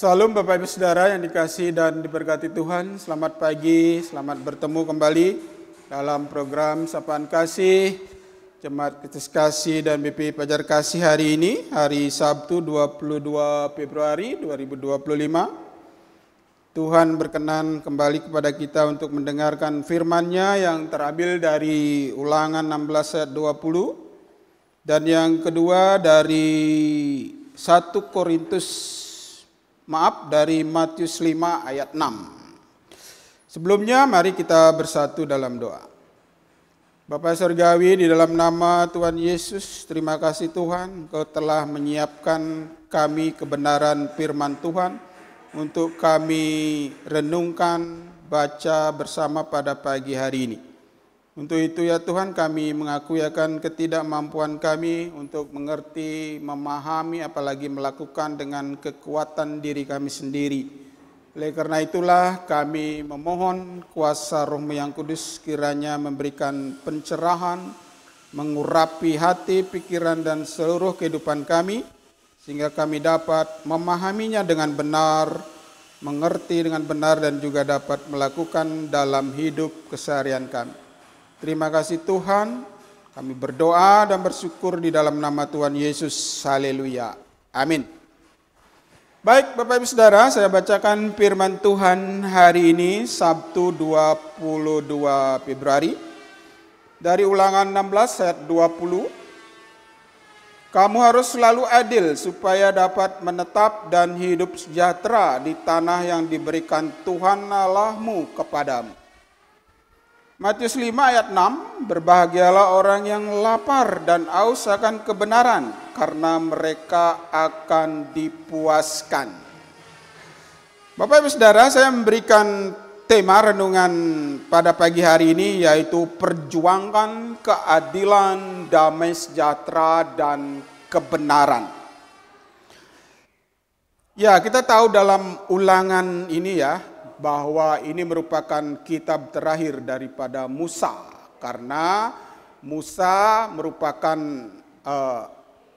Salam Bapak Ibu Saudara yang dikasihi dan diberkati Tuhan. Selamat pagi, selamat bertemu kembali dalam program Sapaan Kasih Jemaat Kristus Kasih dan BP Pajar Kasih hari ini, hari Sabtu 22 Februari 2025. Tuhan berkenan kembali kepada kita untuk mendengarkan firman-Nya yang terambil dari Ulangan 16 ayat 20 dan yang kedua dari 1 Korintus dari Matius 5 ayat 6. Sebelumnya mari kita bersatu dalam doa. Bapa Surgawi, di dalam nama Tuhan Yesus, terima kasih Tuhan, Engkau telah menyiapkan kami kebenaran firman Tuhan untuk kami renungkan, baca bersama pada pagi hari ini. Untuk itu ya Tuhan, kami mengakui akan ketidakmampuan kami untuk mengerti, memahami, apalagi melakukan dengan kekuatan diri kami sendiri. Oleh karena itulah kami memohon kuasa Roh-Mu yang Kudus kiranya memberikan pencerahan, mengurapi hati, pikiran, dan seluruh kehidupan kami, sehingga kami dapat memahaminya dengan benar, mengerti dengan benar, dan juga dapat melakukan dalam hidup keseharian kami. Terima kasih Tuhan, kami berdoa dan bersyukur di dalam nama Tuhan Yesus. Haleluya. Amin. Baik Bapak Ibu Saudara, saya bacakan firman Tuhan hari ini Sabtu 22 Februari dari Ulangan 16 ayat 20. Kamu harus selalu adil supaya dapat menetap dan hidup sejahtera di tanah yang diberikan Tuhan Allahmu kepadamu. Matius 5 ayat 6, berbahagialah orang yang lapar dan haus akan kebenaran, karena mereka akan dipuaskan. Bapak Ibu Saudara, saya memberikan tema renungan pada pagi hari ini, yaitu perjuangkan keadilan, damai sejahtera, dan kebenaran. Ya, kita tahu dalam ulangan ini ya, bahwa ini merupakan kitab terakhir daripada Musa, karena Musa merupakan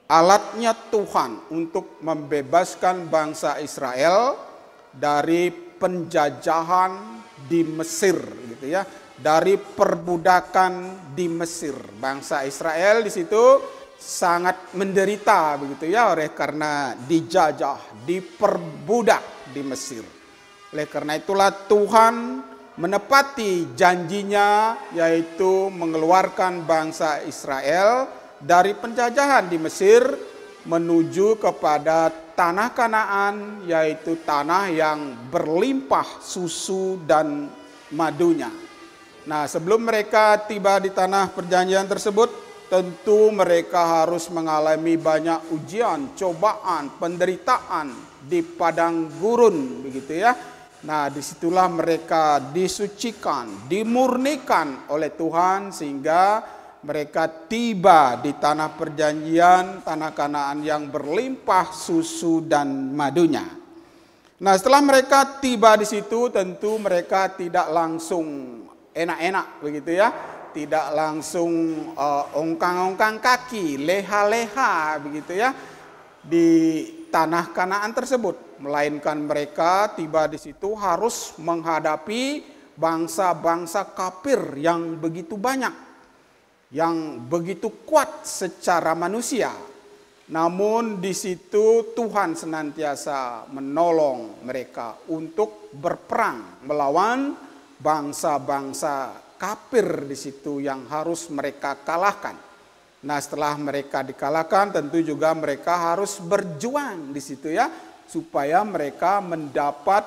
alatnya Tuhan untuk membebaskan bangsa Israel dari penjajahan di Mesir, gitu ya, dari perbudakan di Mesir. Bangsa Israel di situ sangat menderita, begitu ya, oleh karena dijajah, diperbudak di Mesir. Oleh karena itulah Tuhan menepati janjinya, yaitu mengeluarkan bangsa Israel dari penjajahan di Mesir menuju kepada tanah Kanaan, yaitu tanah yang berlimpah susu dan madunya. Nah, sebelum mereka tiba di tanah perjanjian tersebut, tentu mereka harus mengalami banyak ujian, cobaan, penderitaan di padang gurun, begitu ya. Nah, disitulah mereka disucikan, dimurnikan oleh Tuhan sehingga mereka tiba di tanah perjanjian, tanah Kanaan yang berlimpah susu dan madunya. Nah, setelah mereka tiba di situ, tentu mereka tidak langsung enak-enak, begitu ya, tidak langsung ongkang-ongkang kaki, leha-leha, begitu ya, di tanah Kanaan tersebut. Melainkan mereka tiba di situ harus menghadapi bangsa-bangsa kafir yang begitu banyak, yang begitu kuat secara manusia. Namun di situ Tuhan senantiasa menolong mereka untuk berperang melawan bangsa-bangsa kafir di situ yang harus mereka kalahkan. Nah, setelah mereka dikalahkan, tentu juga mereka harus berjuang di situ ya, supaya mereka mendapat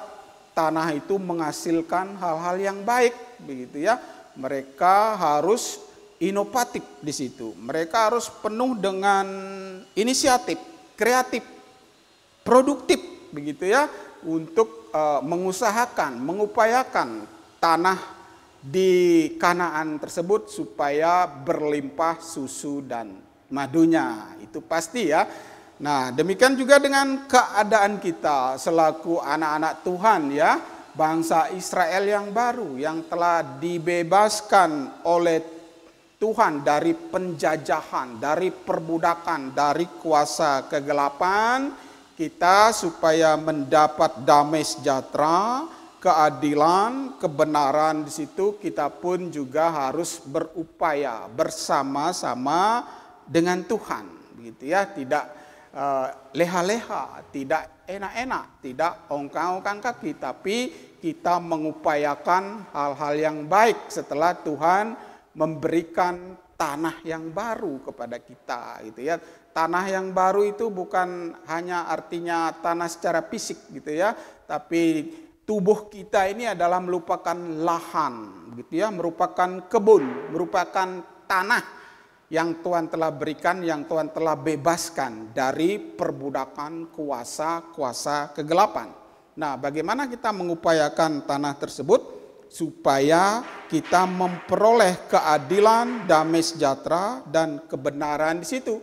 tanah itu menghasilkan hal-hal yang baik, begitu ya. Mereka harus inovatif di situ. Mereka harus penuh dengan inisiatif, kreatif, produktif, begitu ya, untuk mengusahakan, mengupayakan tanah di Kanaan tersebut supaya berlimpah susu dan madunya. Itu pasti ya. Nah, demikian juga dengan keadaan kita selaku anak-anak Tuhan ya, bangsa Israel yang baru yang telah dibebaskan oleh Tuhan dari penjajahan, dari perbudakan, dari kuasa kegelapan. kita supaya mendapat damai sejahtera, keadilan, kebenaran di situ kita pun juga harus berupaya bersama-sama dengan Tuhan, begitu ya, tidak leha-leha, tidak enak-enak, tidak ongkang-ongkang kaki, tapi kita mengupayakan hal-hal yang baik setelah Tuhan memberikan tanah yang baru kepada kita, gitu ya. Tanah yang baru itu bukan hanya artinya tanah secara fisik, gitu ya, tapi tubuh kita ini adalah merupakan lahan, gitu ya, merupakan kebun, merupakan tanah yang Tuhan telah berikan, yang Tuhan telah bebaskan dari perbudakan kuasa-kuasa kegelapan. Nah, bagaimana kita mengupayakan tanah tersebut supaya kita memperoleh keadilan, damai sejahtera, dan kebenaran di situ.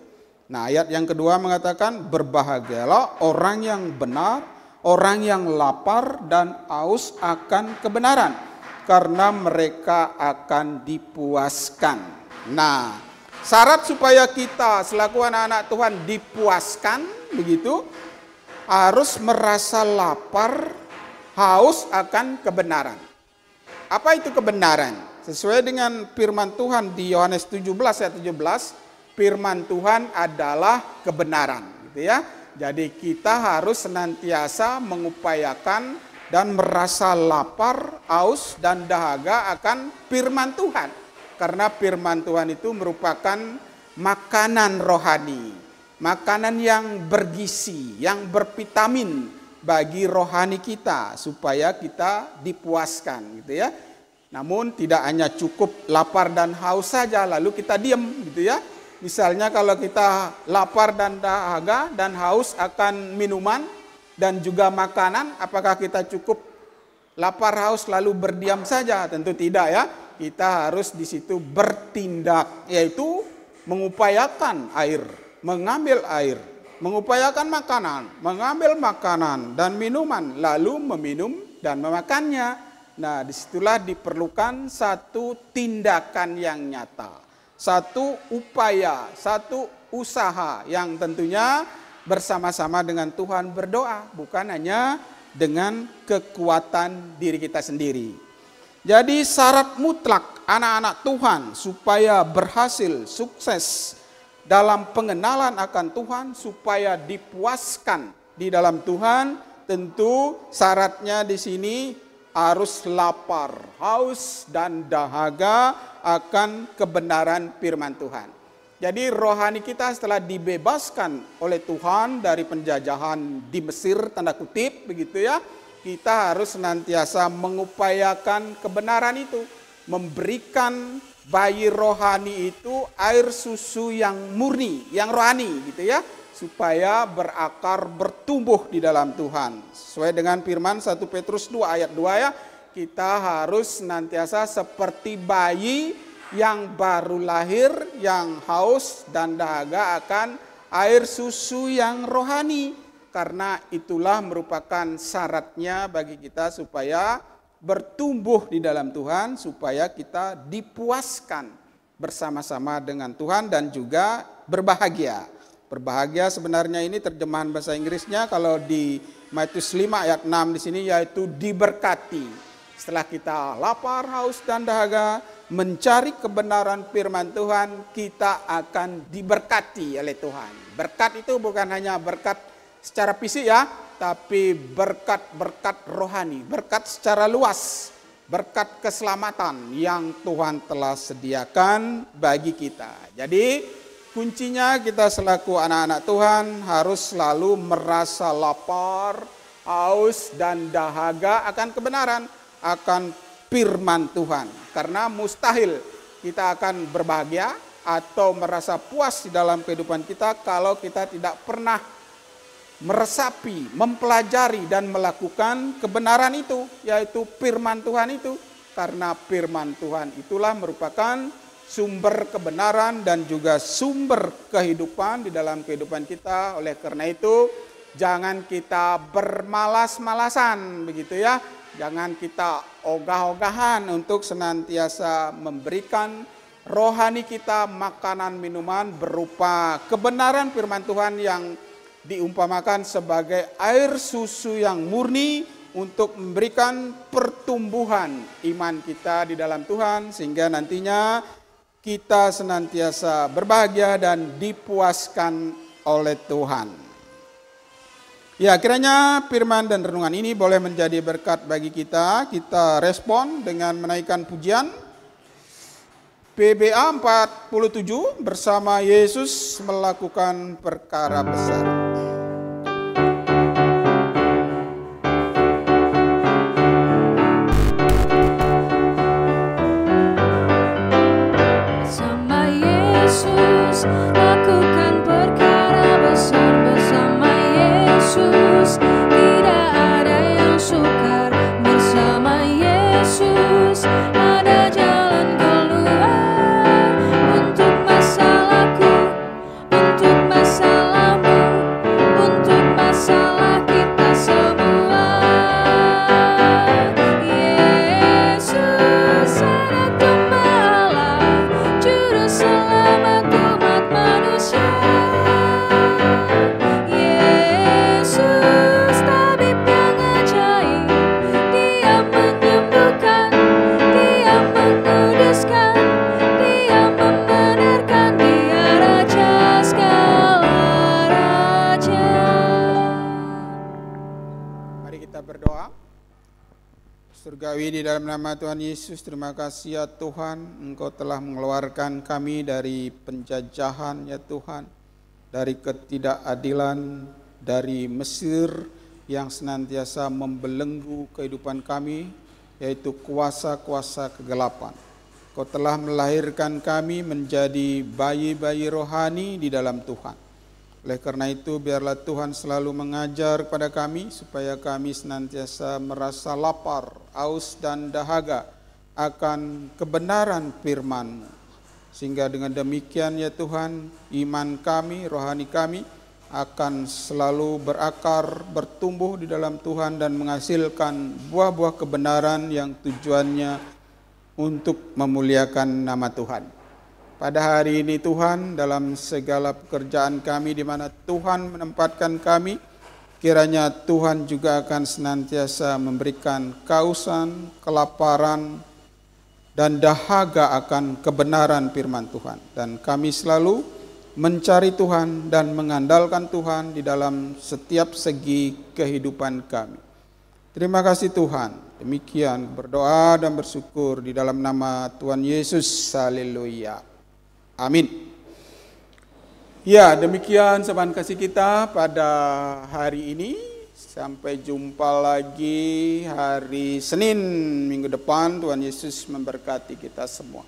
Nah, ayat yang kedua mengatakan, berbahagialah orang yang benar, orang yang lapar dan haus akan kebenaran, karena mereka akan dipuaskan. Nah, syarat supaya kita selaku anak-anak Tuhan dipuaskan, begitu, harus merasa lapar, haus akan kebenaran. Apa itu kebenaran? Sesuai dengan firman Tuhan di Yohanes 17 ayat 17, firman Tuhan adalah kebenaran, gitu ya. Jadi kita harus senantiasa mengupayakan dan merasa lapar, haus, dan dahaga akan firman Tuhan. Karena firman Tuhan itu merupakan makanan rohani, makanan yang bergizi, yang bervitamin bagi rohani kita supaya kita dipuaskan, gitu ya. Namun tidak hanya cukup lapar dan haus saja lalu kita diam, gitu ya. Misalnya kalau kita lapar dan dahaga dan haus akan minuman dan juga makanan, apakah kita cukup lapar haus lalu berdiam saja? Tentu tidak ya. Kita harus di situ bertindak, yaitu mengupayakan air, mengambil air, mengupayakan makanan, mengambil makanan dan minuman, lalu meminum dan memakannya. Nah, disitulah diperlukan satu tindakan yang nyata. Satu upaya, satu usaha yang tentunya bersama-sama dengan Tuhan berdoa, bukan hanya dengan kekuatan diri kita sendiri. Jadi syarat mutlak anak-anak Tuhan supaya berhasil, sukses dalam pengenalan akan Tuhan, supaya dipuaskan di dalam Tuhan, tentu syaratnya di sini harus lapar, haus, dan dahaga akan kebenaran firman Tuhan. Jadi rohani kita setelah dibebaskan oleh Tuhan dari penjajahan di Mesir, tanda kutip, begitu ya, kita harus senantiasa mengupayakan kebenaran itu, memberikan bayi rohani itu air susu yang murni, yang rohani, gitu ya, supaya berakar, bertumbuh di dalam Tuhan. Sesuai dengan firman 1 Petrus 2 ayat 2 ya, kita harus senantiasa seperti bayi yang baru lahir, yang haus dan dahaga akan air susu yang rohani. Karena itulah merupakan syaratnya bagi kita supaya bertumbuh di dalam Tuhan, supaya kita dipuaskan bersama-sama dengan Tuhan dan juga berbahagia. Berbahagia sebenarnya ini terjemahan bahasa Inggrisnya kalau di Matius 5 ayat 6 di sini yaitu diberkati. Setelah kita lapar, haus, dan dahaga mencari kebenaran firman Tuhan, kita akan diberkati oleh Tuhan. Berkat itu bukan hanya berkat secara fisik ya, tapi berkat-berkat rohani, berkat secara luas, berkat keselamatan yang Tuhan telah sediakan bagi kita. Jadi kuncinya kita selaku anak-anak Tuhan harus selalu merasa lapar, haus, dan dahaga akan kebenaran, akan firman Tuhan. Karena mustahil kita akan berbahagia atau merasa puas di dalam kehidupan kita kalau kita tidak pernah meresapi, mempelajari, dan melakukan kebenaran itu, yaitu firman Tuhan itu. Karena firman Tuhan itulah merupakan sumber kebenaran dan juga sumber kehidupan di dalam kehidupan kita. Oleh karena itu, jangan kita bermalas-malasan, begitu ya. Jangan kita ogah-ogahan untuk senantiasa memberikan rohani kita makanan minuman berupa kebenaran firman Tuhan yang diumpamakan sebagai air susu yang murni untuk memberikan pertumbuhan iman kita di dalam Tuhan, sehingga nantinya kita senantiasa berbahagia dan dipuaskan oleh Tuhan. Ya, kiranya firman dan renungan ini boleh menjadi berkat bagi kita. Kita respon dengan menaikkan pujian PBA 47, bersama Yesus melakukan perkara besar. Lakukan perkara besar bersama Yesus, tidak ada yang sukar. Bersama Yesus ada jalan keluar untuk masalahku, untuk masalahmu, untuk masalah kita semua. Yesus anak domba Allah, juru selamat umat manusia. Yesus tabib yang ajaib, Dia menyembuhkan, Dia menguduskan, Dia membenarkan, Dia Raja segala raja. Mari kita berdoa. Surgawi, di dalam nama Tuhan Yesus, terima kasih ya Tuhan, Engkau telah mengeluarkan kami dari penjajahan ya Tuhan, dari ketidakadilan, dari Mesir yang senantiasa membelenggu kehidupan kami, yaitu kuasa-kuasa kegelapan. Engkau telah melahirkan kami menjadi bayi-bayi rohani di dalam Tuhan. Oleh karena itu, biarlah Tuhan selalu mengajar kepada kami supaya kami senantiasa merasa lapar, haus dan dahaga akan kebenaran firman-Mu. Sehingga dengan demikian ya Tuhan, iman kami, rohani kami akan selalu berakar, bertumbuh di dalam Tuhan dan menghasilkan buah-buah kebenaran yang tujuannya untuk memuliakan nama Tuhan. Pada hari ini Tuhan, dalam segala pekerjaan kami di mana Tuhan menempatkan kami, kiranya Tuhan juga akan senantiasa memberikan kehausan, kelaparan, dan dahaga akan kebenaran firman Tuhan. Dan kami selalu mencari Tuhan dan mengandalkan Tuhan di dalam setiap segi kehidupan kami. Terima kasih Tuhan. Demikian berdoa dan bersyukur di dalam nama Tuhan Yesus. Haleluya. Amin. Ya, demikian sahabat kasih kita pada hari ini. Sampai jumpa lagi hari Senin minggu depan. Tuhan Yesus memberkati kita semua.